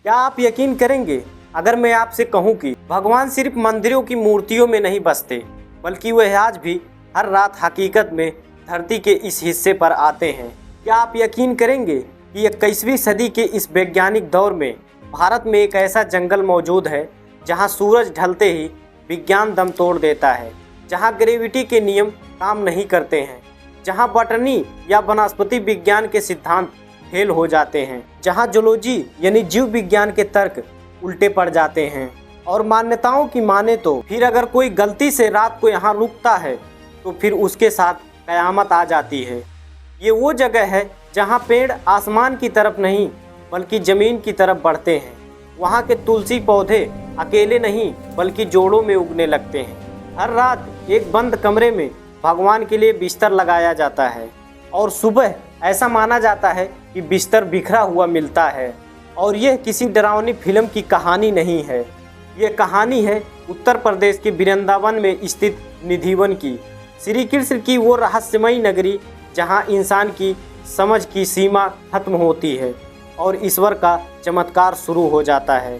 क्या आप यकीन करेंगे अगर मैं आपसे कहूं कि भगवान सिर्फ मंदिरों की मूर्तियों में नहीं बसते, बल्कि वह आज भी हर रात हकीकत में धरती के इस हिस्से पर आते हैं। क्या आप यकीन करेंगे कि 21वीं सदी के इस वैज्ञानिक दौर में भारत में एक ऐसा जंगल मौजूद है जहां सूरज ढलते ही विज्ञान दम तोड़ देता है, जहां ग्रेविटी के नियम काम नहीं करते हैं, जहां बॉटनी या वनस्पति विज्ञान के सिद्धांत फेल हो जाते हैं, जहां जूलॉजी यानी जीव विज्ञान के तर्क उल्टे पड़ जाते हैं। और मान्यताओं की माने तो फिर अगर कोई गलती से रात को यहाँ रुकता है तो फिर उसके साथ कयामत आ जाती है। ये वो जगह है जहाँ पेड़ आसमान की तरफ नहीं बल्कि ज़मीन की तरफ बढ़ते हैं। वहाँ के तुलसी पौधे अकेले नहीं बल्कि जोड़ों में उगने लगते हैं। हर रात एक बंद कमरे में भगवान के लिए बिस्तर लगाया जाता है और सुबह ऐसा माना जाता है कि बिस्तर बिखरा हुआ मिलता है। और यह किसी डरावनी फिल्म की कहानी नहीं है, ये कहानी है उत्तर प्रदेश के वृंदावन में स्थित निधिवन की, श्री कृष्ण की वो रहस्यमयी नगरी जहाँ इंसान की समझ की सीमा खत्म होती है और ईश्वर का चमत्कार शुरू हो जाता है।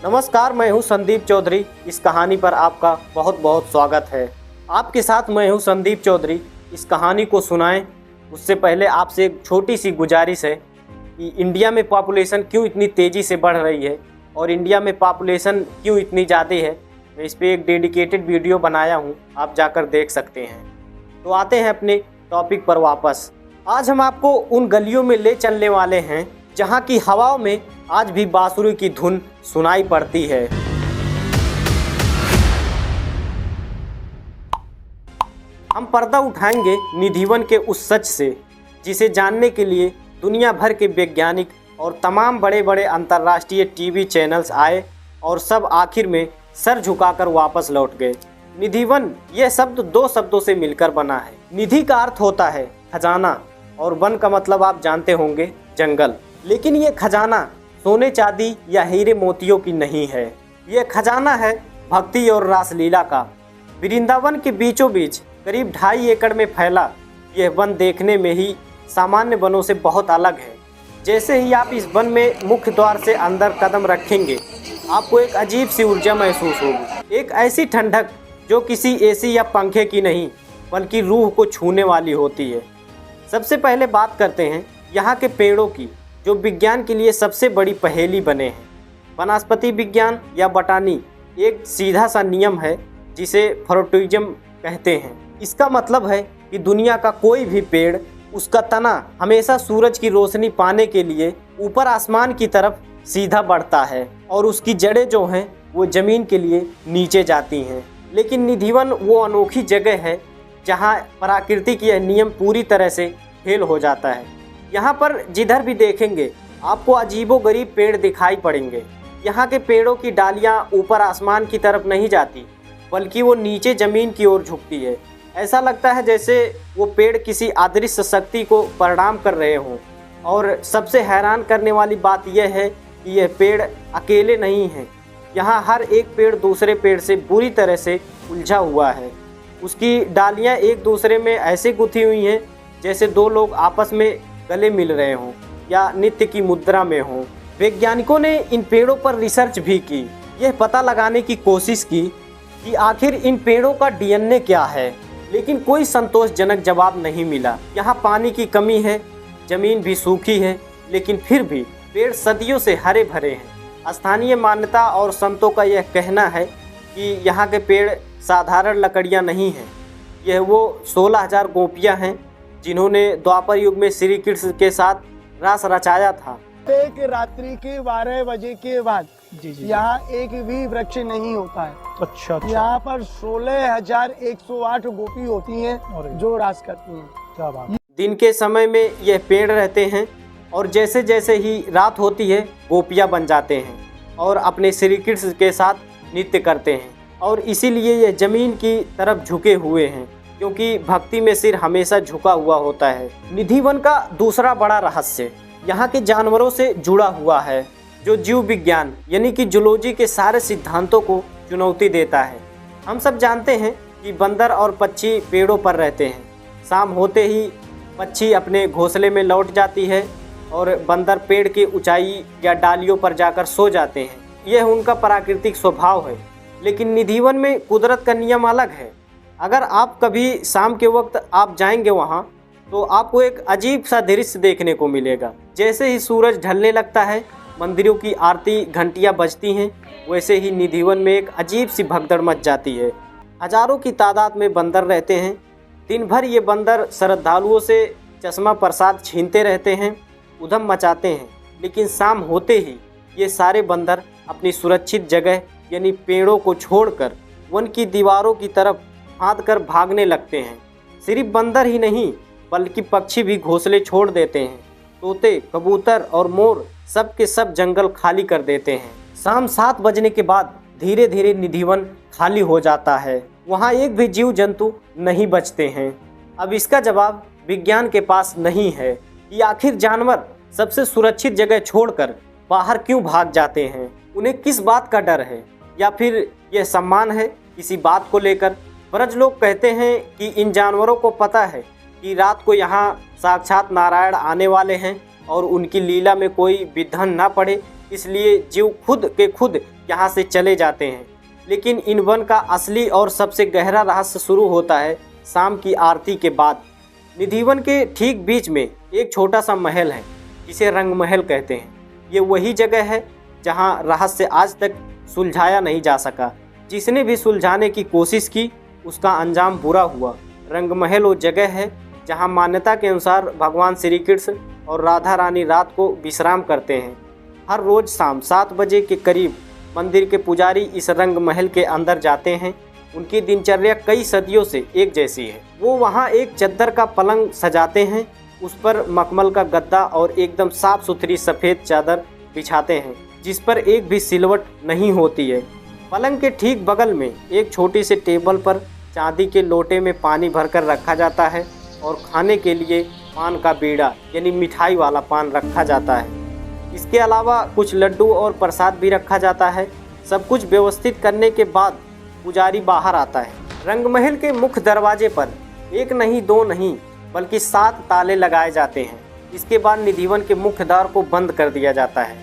नमस्कार, मैं हूँ संदीप चौधरी। इस कहानी पर आपका बहुत बहुत स्वागत है। आपके साथ मैं हूँ संदीप चौधरी। इस कहानी को सुनाएं उससे पहले आपसे एक छोटी सी गुजारिश है कि इंडिया में पॉपुलेशन क्यों इतनी तेज़ी से बढ़ रही है और इंडिया में पॉपुलेशन क्यों इतनी ज़्यादा है। मैं इस पर एक डेडिकेटेड वीडियो बनाया हूँ, आप जाकर देख सकते हैं। तो आते हैं अपने टॉपिक पर वापस। आज हम आपको उन गलियों में ले चलने वाले हैं जहाँ की हवाओं में आज भी बांसुरी की धुन सुनाई पड़ती है। हम पर्दा उठाएंगे निधिवन के उस सच से जिसे जानने के लिए दुनिया भर के वैज्ञानिक और तमाम बड़े बड़े अंतर्राष्ट्रीय टीवी चैनल्स आए और सब आखिर में सर झुकाकर वापस लौट गए। निधिवन यह शब्द दो शब्दों से मिलकर बना है। निधि का अर्थ होता है खजाना और वन का मतलब आप जानते होंगे जंगल। लेकिन ये खजाना सोने चांदी या हीरे मोतियों की नहीं है, ये खजाना है भक्ति और रासलीला का। वृंदावन के बीचों बीच करीब 2.5 एकड़ में फैला यह वन देखने में ही सामान्य वनों से बहुत अलग है। जैसे ही आप इस वन में मुख्य द्वार से अंदर कदम रखेंगे आपको एक अजीब सी ऊर्जा महसूस होगी, एक ऐसी ठंडक जो किसी एसी या पंखे की नहीं बल्कि रूह को छूने वाली होती है। सबसे पहले बात करते हैं यहाँ के पेड़ों की, जो विज्ञान के लिए सबसे बड़ी पहेली बने हैं। वनस्पति विज्ञान या बॉटनी एक सीधा सा नियम है जिसे फोटोइज्म कहते हैं। इसका मतलब है कि दुनिया का कोई भी पेड़, उसका तना हमेशा सूरज की रोशनी पाने के लिए ऊपर आसमान की तरफ सीधा बढ़ता है और उसकी जड़ें जो हैं वो ज़मीन के लिए नीचे जाती हैं। लेकिन निधिवन वो अनोखी जगह है जहाँ प्राकृतिक यह नियम पूरी तरह से फेल हो जाता है। यहाँ पर जिधर भी देखेंगे आपको अजीबोगरीब पेड़ दिखाई पड़ेंगे। यहाँ के पेड़ों की डालियाँ ऊपर आसमान की तरफ नहीं जाती बल्कि वो नीचे ज़मीन की ओर झुकती है। ऐसा लगता है जैसे वो पेड़ किसी अदृश्य शक्ति को प्रणाम कर रहे हों। और सबसे हैरान करने वाली बात यह है कि यह पेड़ अकेले नहीं हैं। यहाँ हर एक पेड़ दूसरे पेड़ से बुरी तरह से उलझा हुआ है। उसकी डालियाँ एक दूसरे में ऐसे गुथी हुई हैं जैसे दो लोग आपस में गले मिल रहे हों या नृत्य की मुद्रा में हों। वैज्ञानिकों ने इन पेड़ों पर रिसर्च भी की, यह पता लगाने की कोशिश की कि आखिर इन पेड़ों का डीएनए क्या है, लेकिन कोई संतोषजनक जवाब नहीं मिला। यहाँ पानी की कमी है, ज़मीन भी सूखी है, लेकिन फिर भी पेड़ सदियों से हरे भरे हैं। स्थानीय मान्यता और संतों का यह कहना है कि यहाँ के पेड़ साधारण लकड़ियाँ नहीं हैं। यह वो 16,000 गोपियाँ हैं जिन्होंने द्वापर युग में श्री कृष्ण के साथ रास रचाया था। एक रात्रि के 12 बजे के बाद यहाँ एक भी वृक्ष नहीं होता है। अच्छा। यहाँ पर 16,108 गोपी होती हैं जो रास करती हैं। क्या बात। दिन के समय में यह पेड़ रहते हैं और जैसे जैसे ही रात होती है गोपियाँ बन जाते हैं और अपने श्री कृष्ण के साथ नृत्य करते हैं। और इसीलिए यह ज़मीन की तरफ झुके हुए हैं क्योंकि भक्ति में सिर हमेशा झुका हुआ होता है। निधिवन का दूसरा बड़ा रहस्य यहाँ के जानवरों से जुड़ा हुआ है, जो जीव विज्ञान यानी कि जूलॉजी के सारे सिद्धांतों को चुनौती देता है। हम सब जानते हैं कि बंदर और पक्षी पेड़ों पर रहते हैं। शाम होते ही पक्षी अपने घोंसले में लौट जाती है और बंदर पेड़ की ऊंचाई या डालियों पर जाकर सो जाते हैं। यह उनका प्राकृतिक स्वभाव है। लेकिन निधिवन में कुदरत का नियम अलग है। अगर आप कभी शाम के वक्त आप जाएंगे वहाँ, तो आपको एक अजीब सा दृश्य देखने को मिलेगा। जैसे ही सूरज ढलने लगता है, मंदिरों की आरती घंटियाँ बजती हैं, वैसे ही निधिवन में एक अजीब सी भगदड़ मच जाती है। हजारों की तादाद में बंदर रहते हैं। दिन भर ये बंदर श्रद्धालुओं से चश्मा प्रसाद छीनते रहते हैं, उधम मचाते हैं। लेकिन शाम होते ही ये सारे बंदर अपनी सुरक्षित जगह यानी पेड़ों को छोड़कर वन की दीवारों की तरफ फांद कर भागने लगते हैं। सिर्फ बंदर ही नहीं, बल्कि पक्षी भी घोंसले छोड़ देते हैं। तोते, कबूतर और मोर सब के सब जंगल खाली कर देते हैं। शाम 7 बजने के बाद धीरे धीरे निधिवन खाली हो जाता है। वहाँ एक भी जीव जंतु नहीं बचते हैं। अब इसका जवाब विज्ञान के पास नहीं है कि आखिर जानवर सबसे सुरक्षित जगह छोड़कर बाहर क्यों भाग जाते हैं। उन्हें किस बात का डर है, या फिर यह सम्मान है किसी बात को लेकर। ब्रज लोग कहते हैं कि इन जानवरों को पता है कि रात को यहाँ साक्षात नारायण आने वाले हैं और उनकी लीला में कोई विघ्न ना पड़े, इसलिए जीव खुद के खुद यहाँ से चले जाते हैं। लेकिन इन वन का असली और सबसे गहरा रहस्य शुरू होता है शाम की आरती के बाद। निधिवन के ठीक बीच में एक छोटा सा महल है, जिसे रंग महल कहते हैं। ये वही जगह है जहाँ रहस्य आज तक सुलझाया नहीं जा सका। जिसने भी सुलझाने की कोशिश की, उसका अंजाम बुरा हुआ। रंग महल वो जगह है जहाँ मान्यता के अनुसार भगवान श्री कृष्ण और राधा रानी रात को विश्राम करते हैं। हर रोज़ शाम 7 बजे के करीब मंदिर के पुजारी इस रंग महल के अंदर जाते हैं। उनकी दिनचर्या कई सदियों से एक जैसी है। वो वहाँ एक चद्दर का पलंग सजाते हैं, उस पर मखमल का गद्दा और एकदम साफ सुथरी सफ़ेद चादर बिछाते हैं, जिस पर एक भी सिलवट नहीं होती है। पलंग के ठीक बगल में एक छोटी सी टेबल पर चांदी के लोटे में पानी भरकर रखा जाता है और खाने के लिए पान का बीड़ा यानी मिठाई वाला पान रखा जाता है। इसके अलावा कुछ लड्डू और प्रसाद भी रखा जाता है। सब कुछ व्यवस्थित करने के बाद पुजारी बाहर आता है। रंगमहल के मुख्य दरवाजे पर एक नहीं, दो नहीं, बल्कि 7 ताले लगाए जाते हैं। इसके बाद निधिवन के मुख्य द्वार को बंद कर दिया जाता है।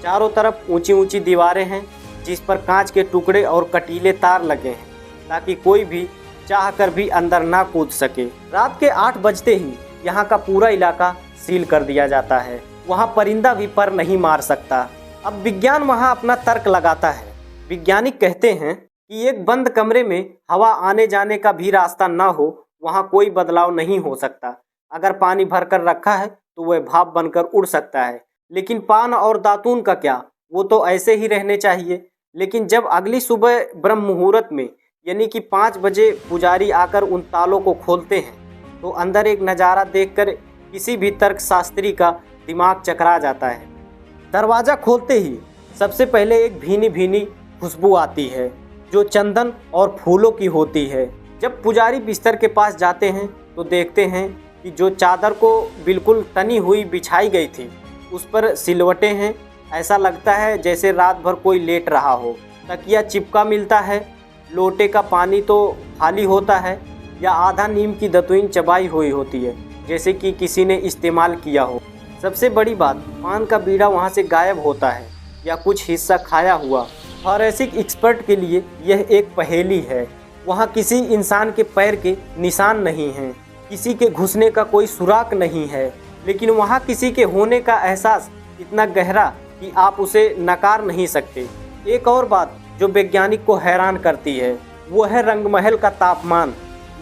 चारों तरफ ऊंची ऊंची दीवारें हैं, जिस पर कांच के टुकड़े और कटीले तार लगे हैं, ताकि कोई भी चाह कर भी अंदर ना कूद सके। रात के 8 बजते ही यहाँ का पूरा इलाका सील कर दिया जाता है। वहाँ परिंदा भी पर नहीं मार सकता। अब विज्ञान वहाँ अपना तर्क लगाता है। वैज्ञानिक कहते हैं कि एक बंद कमरे में हवा आने जाने का भी रास्ता ना हो, वहाँ कोई बदलाव नहीं हो सकता। अगर पानी भरकर रखा है तो वह भाप बनकर उड़ सकता है, लेकिन पान और दातून का क्या, वो तो ऐसे ही रहने चाहिए। लेकिन जब अगली सुबह ब्रह्म मुहूर्त में यानी कि 5 बजे पुजारी आकर उन तालों को खोलते हैं, तो अंदर एक नज़ारा देखकर किसी भी तर्कशास्त्री का दिमाग चकरा जाता है। दरवाज़ा खोलते ही सबसे पहले एक भीनी भीनी खुशबू आती है, जो चंदन और फूलों की होती है। जब पुजारी बिस्तर के पास जाते हैं तो देखते हैं कि जो चादर को बिल्कुल तनी हुई बिछाई गई थी, उस पर सिलवटें हैं। ऐसा लगता है जैसे रात भर कोई लेट रहा हो। तकिया चिपका मिलता है। लोटे का पानी तो खाली होता है, या आधा नीम की दतुईन चबाई हुई होती है, जैसे कि किसी ने इस्तेमाल किया हो। सबसे बड़ी बात, पान का बीड़ा वहाँ से गायब होता है, या कुछ हिस्सा खाया हुआ। फॉरेंसिक एक्सपर्ट के लिए यह एक पहेली है। वहाँ किसी इंसान के पैर के निशान नहीं हैं, किसी के घुसने का कोई सुराग नहीं है, लेकिन वहाँ किसी के होने का एहसास इतना गहरा कि आप उसे नकार नहीं सकते। एक और बात जो वैज्ञानिक को हैरान करती है, वो है रंगमहल का तापमान।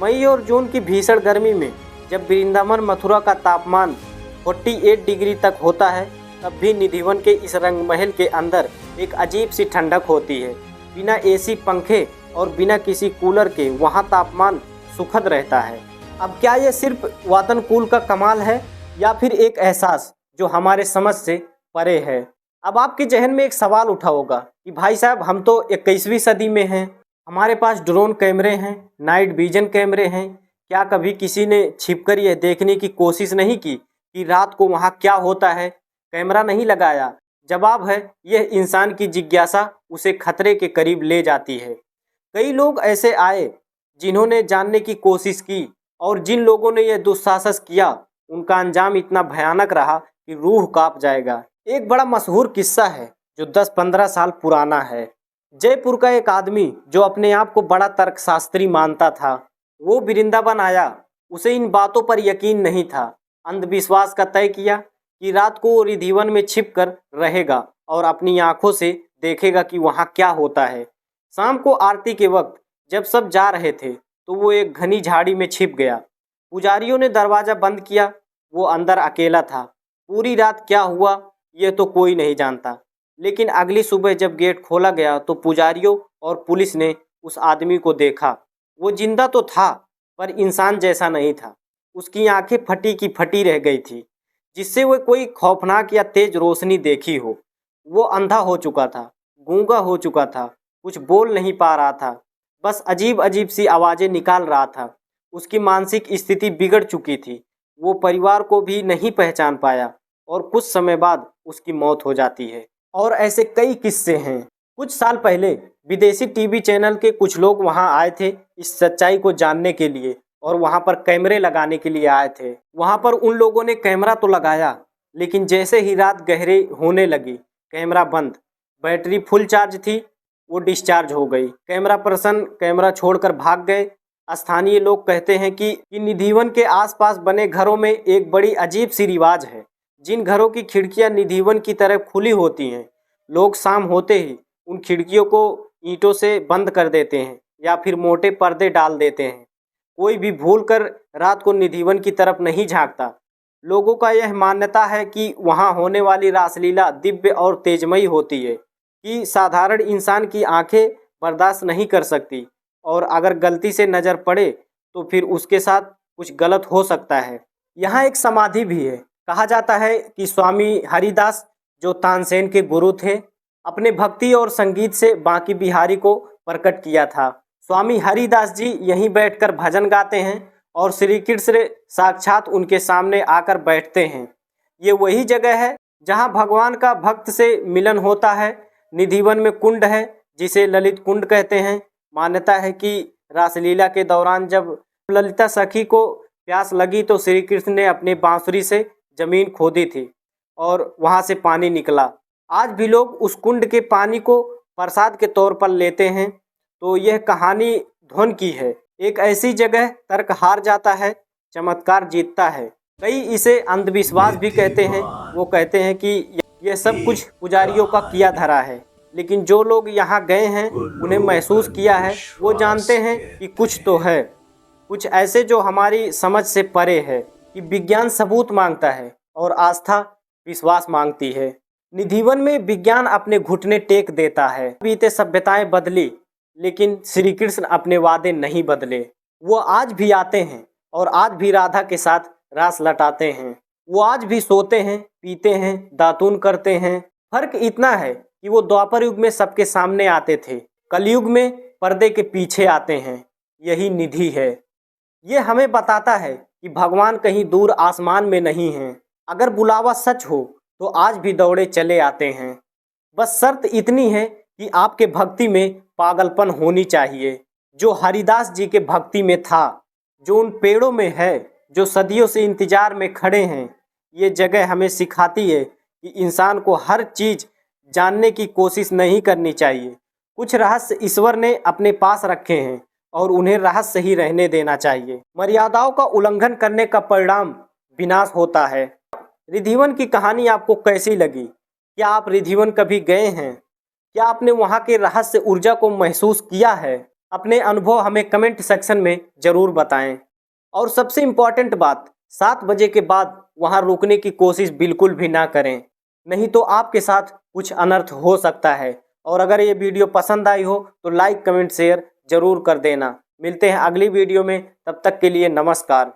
मई और जून की भीषण गर्मी में जब वृंदावन मथुरा का तापमान 48 डिग्री तक होता है, तब भी निधिवन के इस रंगमहल के अंदर एक अजीब सी ठंडक होती है। बिना एसी, पंखे और बिना किसी कूलर के वहाँ तापमान सुखद रहता है। अब क्या ये सिर्फ वातानुकूल का कमाल है, या फिर एक एहसास जो हमारे समझ से परे है? अब आपके जहन में एक सवाल उठा होगा कि भाई साहब, हम तो 21वीं सदी में हैं, हमारे पास ड्रोन कैमरे हैं, नाइट विजन कैमरे हैं, क्या कभी किसी ने छिपकर यह देखने की कोशिश नहीं की कि रात को वहाँ क्या होता है? कैमरा नहीं लगाया। जवाब है, यह इंसान की जिज्ञासा उसे खतरे के करीब ले जाती है। कई लोग ऐसे आए जिन्होंने जानने की कोशिश की, और जिन लोगों ने यह दुस्साहस किया, उनका अंजाम इतना भयानक रहा कि कि रूह कांप जाएगा। एक बड़ा मशहूर किस्सा है जो 10-15 साल पुराना है। जयपुर का एक आदमी जो अपने आप को बड़ा तर्कशास्त्री मानता था, वो वृंदावन आया। उसे इन बातों पर यकीन नहीं था। अंधविश्वास का तय किया कि रात को वो रिधिवन में छिप कर रहेगा और अपनी आंखों से देखेगा कि वहाँ क्या होता है। शाम को आरती के वक्त जब सब जा रहे थे तो वो एक घनी झाड़ी में छिप गया। पुजारियों ने दरवाज़ा बंद किया, वो अंदर अकेला था। पूरी रात क्या हुआ ये तो कोई नहीं जानता, लेकिन अगली सुबह जब गेट खोला गया तो पुजारियों और पुलिस ने उस आदमी को देखा। वो जिंदा तो था पर इंसान जैसा नहीं था। उसकी आंखें फटी की फटी रह गई थी, जिससे वह कोई खौफनाक या तेज रोशनी देखी हो। वो अंधा हो चुका था, गूंगा हो चुका था, कुछ बोल नहीं पा रहा था, बस अजीब अजीब सी आवाज़ें निकाल रहा था। उसकी मानसिक स्थिति बिगड़ चुकी थी। वो परिवार को भी नहीं पहचान पाया और कुछ समय बाद उसकी मौत हो जाती है। और ऐसे कई किस्से हैं। कुछ साल पहले विदेशी टीवी चैनल के कुछ लोग वहां आए थे इस सच्चाई को जानने के लिए, और वहां पर कैमरे लगाने के लिए आए थे। वहां पर उन लोगों ने कैमरा तो लगाया, लेकिन जैसे ही रात गहरे होने लगी कैमरा बंद। बैटरी फुल चार्ज थी, वो डिस्चार्ज हो गई। कैमरा पर्सन कैमरा छोड़कर भाग गए। स्थानीय लोग कहते हैं कि निधिवन के आसपास बने घरों में एक बड़ी अजीब सी रिवाज है। जिन घरों की खिड़कियां निधिवन की तरफ खुली होती हैं, लोग शाम होते ही उन खिड़कियों को ईंटों से बंद कर देते हैं या फिर मोटे पर्दे डाल देते हैं। कोई भी भूलकर रात को निधिवन की तरफ नहीं झांकता। लोगों का यह मान्यता है कि वहां होने वाली रासलीला दिव्य और तेजमयी होती है कि साधारण इंसान की आंखें बर्दाश्त नहीं कर सकती, और अगर गलती से नज़र पड़े तो फिर उसके साथ कुछ गलत हो सकता है। यहाँ एक समाधि भी है। कहा जाता है कि स्वामी हरिदास, जो तानसेन के गुरु थे, अपने भक्ति और संगीत से बांकी बिहारी को प्रकट किया था। स्वामी हरिदास जी यहीं बैठकर भजन गाते हैं और श्री कृष्ण साक्षात उनके सामने आकर बैठते हैं। ये वही जगह है जहाँ भगवान का भक्त से मिलन होता है। निधिवन में कुंड है जिसे ललित कुंड कहते हैं। मान्यता है कि रासलीला के दौरान जब ललिता सखी को प्यास लगी तो श्री कृष्ण ने अपनी बांसुरी से जमीन खोदी थी और वहां से पानी निकला। आज भी लोग उस कुंड के पानी को प्रसाद के तौर पर लेते हैं। तो यह कहानी ध्वन की है। एक ऐसी जगह तर्क हार जाता है, चमत्कार जीतता है। कई इसे अंधविश्वास भी कहते हैं। वो कहते हैं कि यह सब कुछ पुजारियों का किया धरा है, लेकिन जो लोग यहाँ गए हैं उन्हें महसूस किया है। वो जानते हैं कि कुछ तो है, कुछ ऐसे जो हमारी समझ से परे है, कि विज्ञान सबूत मांगता है और आस्था विश्वास मांगती है। निधिवन में विज्ञान अपने घुटने टेक देता है। बीते सभ्यताएं बदली, लेकिन श्री कृष्ण अपने वादे नहीं बदले। वो आज भी आते हैं और आज भी राधा के साथ रास लटाते हैं। वो आज भी सोते हैं, पीते हैं, दातून करते हैं। फर्क इतना है कि वो द्वापर युग में सबके सामने आते थे, कलयुग में पर्दे के पीछे आते हैं। यही निधि है। ये हमें बताता है कि भगवान कहीं दूर आसमान में नहीं हैं। अगर बुलावा सच हो तो आज भी दौड़े चले आते हैं। बस शर्त इतनी है कि आपके भक्ति में पागलपन होनी चाहिए, जो हरिदास जी के भक्ति में था, जो उन पेड़ों में है, जो सदियों से इंतजार में खड़े हैं। ये जगह हमें सिखाती है कि इंसान को हर चीज़ जानने की कोशिश नहीं करनी चाहिए। कुछ रहस्य ईश्वर ने अपने पास रखे हैं और उन्हें रहस्य ही रहने देना चाहिए। मर्यादाओं का उल्लंघन करने का परिणाम विनाश होता है। रिधिवन की कहानी आपको कैसी लगी? क्या आप रिधिवन कभी गए हैं? क्या आपने वहाँ के रहस्य ऊर्जा को महसूस किया है? अपने अनुभव हमें कमेंट सेक्शन में ज़रूर बताएं। और सबसे इम्पॉर्टेंट बात, 7 बजे के बाद वहाँ रुकने की कोशिश बिल्कुल भी ना करें, नहीं तो आपके साथ कुछ अनर्थ हो सकता है। और अगर ये वीडियो पसंद आई हो तो लाइक कमेंट शेयर ज़रूर कर देना। मिलते हैं अगली वीडियो में, तब तक के लिए नमस्कार।